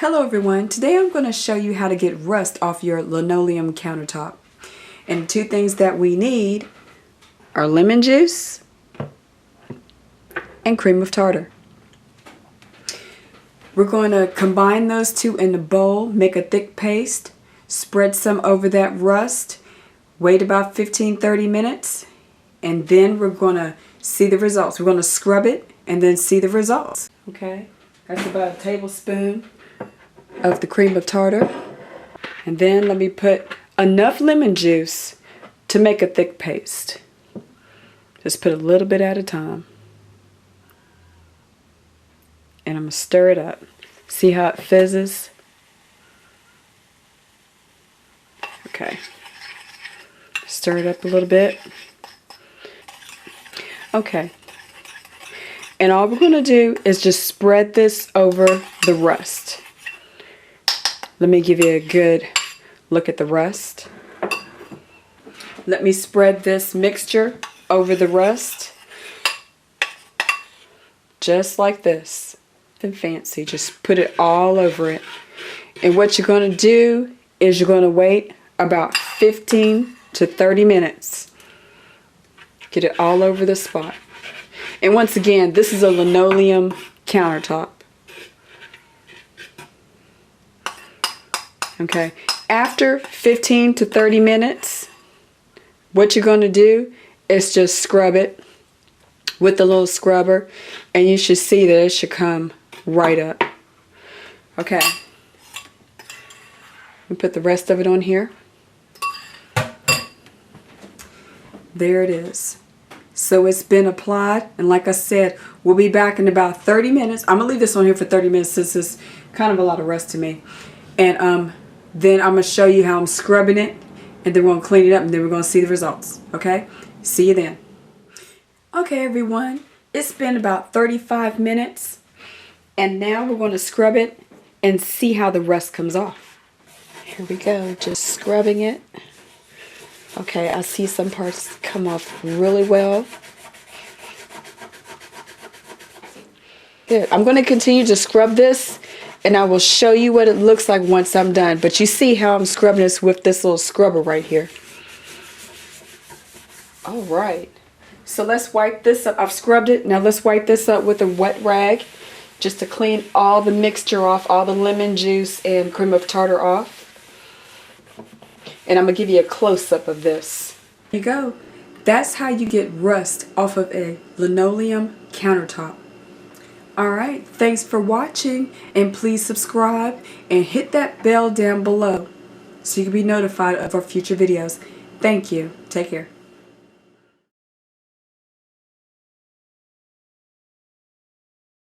Hello everyone, today I'm going to show you how to get rust off your linoleum countertop. And the two things that we need are lemon juice and cream of tartar. We're going to combine those two in a bowl, make a thick paste, spread some over that rust, wait about 15-30 minutes, and then we're going to see the results. We're going to scrub it and then see the results. Okay, that's about a tablespoon of the cream of tartar, and then let me put enough lemon juice to make a thick paste. Just put a little bit at a time, and I'm going to stir it up. See how it fizzes? Okay, stir it up a little bit. Okay, and all we're going to do is just spread this over the rust. Let me give you a good look at the rust. Let me spread this mixture over the rust. Just like this. Nothing fancy. Just put it all over it. And what you're going to do is you're going to wait about 15 to 30 minutes. Get it all over the spot. And once again, this is a linoleum countertop. Okay, after 15 to 30 minutes, what you're going to do is just scrub it with the little scrubber, and you should see that it should come right up. Okay, we put the rest of it on here. There it is. So it's been applied, and like I said, we'll be back in about 30 minutes. I'm going to leave this on here for 30 minutes since it's kind of a lot of rust to me. And then I'm going to show you how I'm scrubbing it, and then we're going to clean it up, and then we're going to see the results. Okay? See you then. Okay, everyone. It's been about 35 minutes, and now we're going to scrub it and see how the rust comes off. Here we go. Just scrubbing it. Okay, I see some parts come off really well. Good. I'm going to continue to scrub this, and I will show you what it looks like once I'm done. But you see how I'm scrubbing this with this little scrubber right here. Alright. So let's wipe this up. I've scrubbed it. Now let's wipe this up with a wet rag just to clean all the mixture off, all the lemon juice and cream of tartar off. And I'm going to give you a close-up of this. There you go. That's how you get rust off of a linoleum countertop. Alright, thanks for watching, and please subscribe and hit that bell down below so you can be notified of our future videos. Thank you. Take care.